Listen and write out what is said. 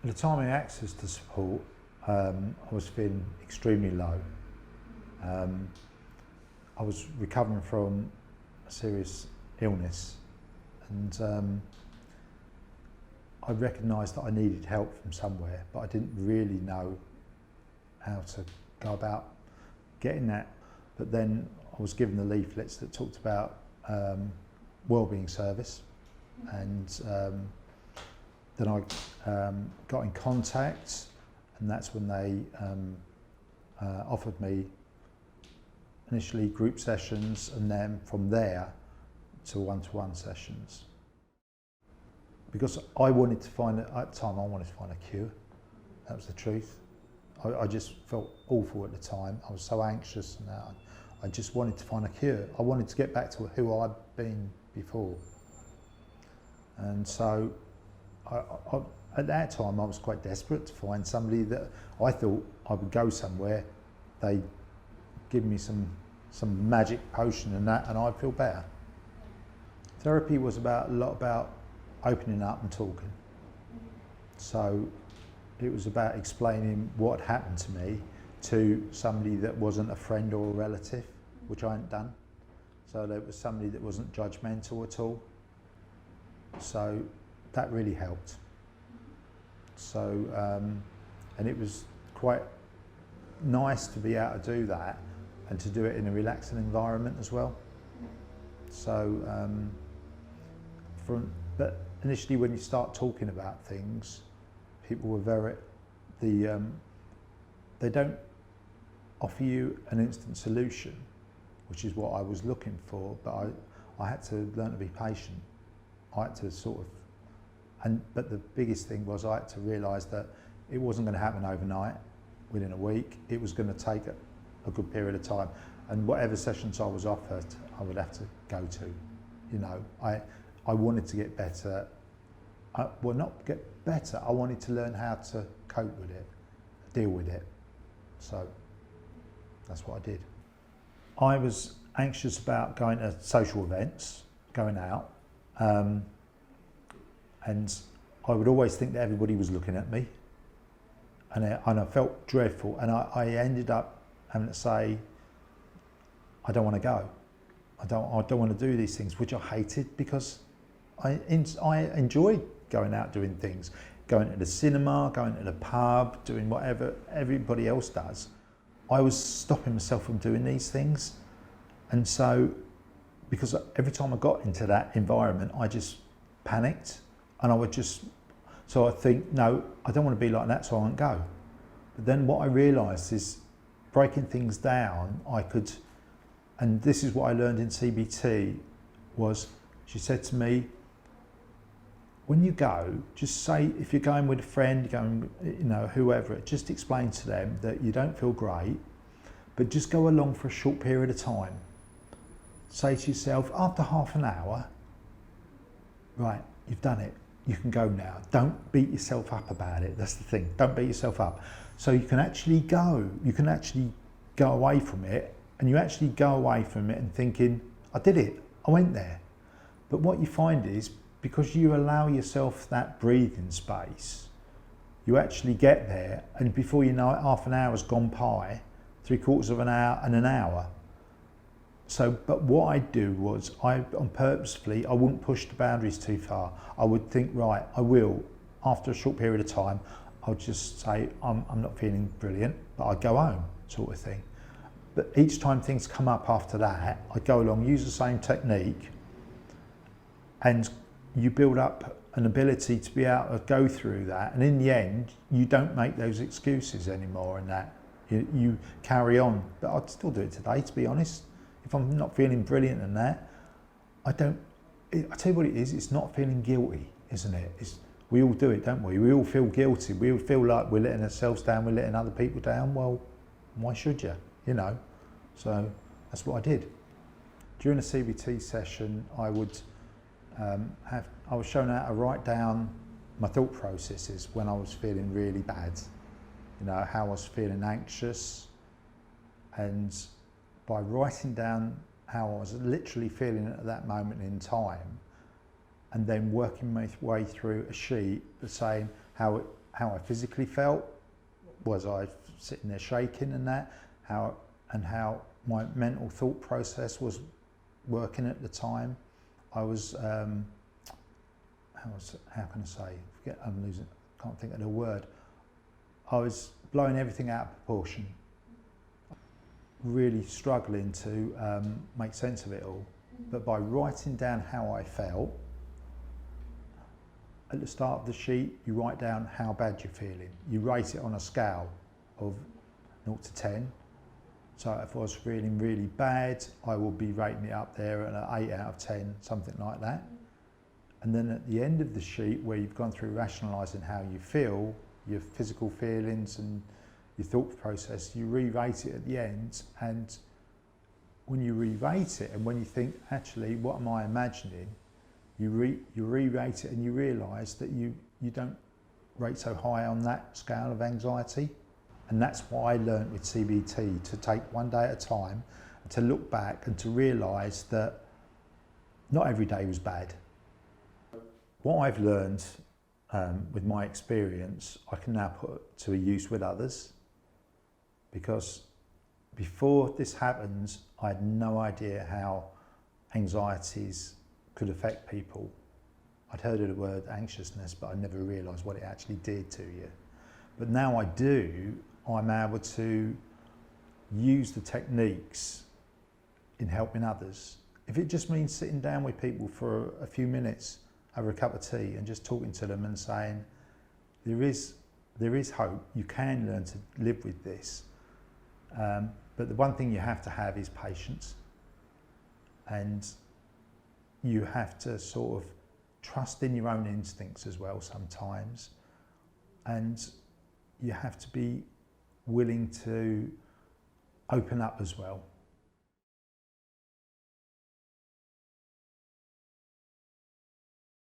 At the time I access to support, I was feeling extremely low. I was recovering from a serious illness, and I recognised that I needed help from somewhere, but I didn't really know how to go about getting that. But then I was given the leaflets that talked about Wellbeing service, and then I got in contact, and that's when they offered me initially group sessions, and then from there to one-to-one sessions. Because I wanted to find, at the time I wanted to find a cure, that was the truth. I just felt awful at the time. I was so anxious, and I just wanted to find a cure. I wanted to get back to who I'd been before. And so at that time I was quite desperate to find somebody that I thought I would go somewhere, they'd give me some magic potion and I'd feel better. Therapy was a lot about opening up and talking. So it was about explaining what had happened to me to somebody that wasn't a friend or a relative, which I hadn't done. So there was somebody that wasn't judgmental at all. So that really helped. So, and it was quite nice to be able to do that and to do it in a relaxing environment as well. So, but initially when you start talking about things, people were they don't offer you an instant solution, which is what I was looking for, but I had to learn to be patient. I had to but the biggest thing was I had to realise that it wasn't going to happen overnight, within a week. It was going to take a good period of time, and whatever sessions I was offered, I would have to go to. You know, I wanted to get better. Well, not get better, I wanted to learn how to cope with it, deal with it. So that's what I did. I was anxious about going to social events, going out, and I would always think that everybody was looking at me, and I felt dreadful, and I ended up having to say, I don't want to go. I don't want to do these things, which I hated, because I enjoyed going out doing things, going to the cinema, going to the pub, doing whatever everybody else does. I was stopping myself from doing these things. And so, because every time I got into that environment, I just panicked, and I would so I think, no, I don't want to be like that, so I won't go. But then what I realised is, breaking things down, and this is what I learned in CBT, was she said to me, when you go, just say, if you're going with a friend, whoever, just explain to them that you don't feel great, but just go along for a short period of time. Say to yourself, after half an hour, right, you've done it, you can go now. Don't beat yourself up about it, that's the thing, don't beat yourself up. So you can actually go away from it, and you actually go away from it and thinking, I did it, I went there. But what you find is, because you allow yourself that breathing space, you actually get there, and before you know it, half an hour has gone by, 3/4 of an hour, and an hour. So, but what I'd do was, I wouldn't push the boundaries too far. I would think, right, I will, after a short period of time, I'll just say, I'm not feeling brilliant, but I'd go home, sort of thing. But each time things come up after that, I'd go along, use the same technique, and you build up an ability to be able to go through that, and in the end you don't make those excuses anymore, and that you carry on. But I'd still do it today, to be honest. If I'm not feeling brilliant in that, I tell you what it is, it's not feeling guilty, isn't it? We all do it, don't we? We all feel guilty, we all feel like we're letting ourselves down, we're letting other people down. Well, why should you, So that's what I did. During a CBT session, I was shown how to write down my thought processes when I was feeling really bad, how I was feeling anxious, and by writing down how I was literally feeling at that moment in time, and then working my way through a sheet saying how how I physically felt. Was I sitting there shaking and that? How my mental thought process was working at the time. I was, how can I say? Can't think of the word. I was blowing everything out of proportion. Really struggling to make sense of it all. But by writing down how I felt, at the start of the sheet, you write down how bad you're feeling. You rate it on a scale of 0 to 10. So if I was feeling really bad, I will be rating it up there at an 8 out of 10, something like that. And then at the end of the sheet, where you've gone through rationalising how you feel, your physical feelings and your thought process, you re-rate it at the end. And when you re-rate it, and when you think, actually, what am I imagining? You re-rate it and you realise that you don't rate so high on that scale of anxiety. And that's what I learned with CBT, to take one day at a time, to look back and to realise that not every day was bad. What I've learned with my experience, I can now put to use with others, because before this happens, I had no idea how anxieties could affect people. I'd heard of the word anxiousness, but I never realised what it actually did to you. But now I do. I'm able to use the techniques in helping others. If it just means sitting down with people for a few minutes over a cup of tea and just talking to them and saying, there is hope, you can learn to live with this. But the one thing you have to have is patience. And you have to sort of trust in your own instincts as well sometimes. And you have to be willing to open up as well.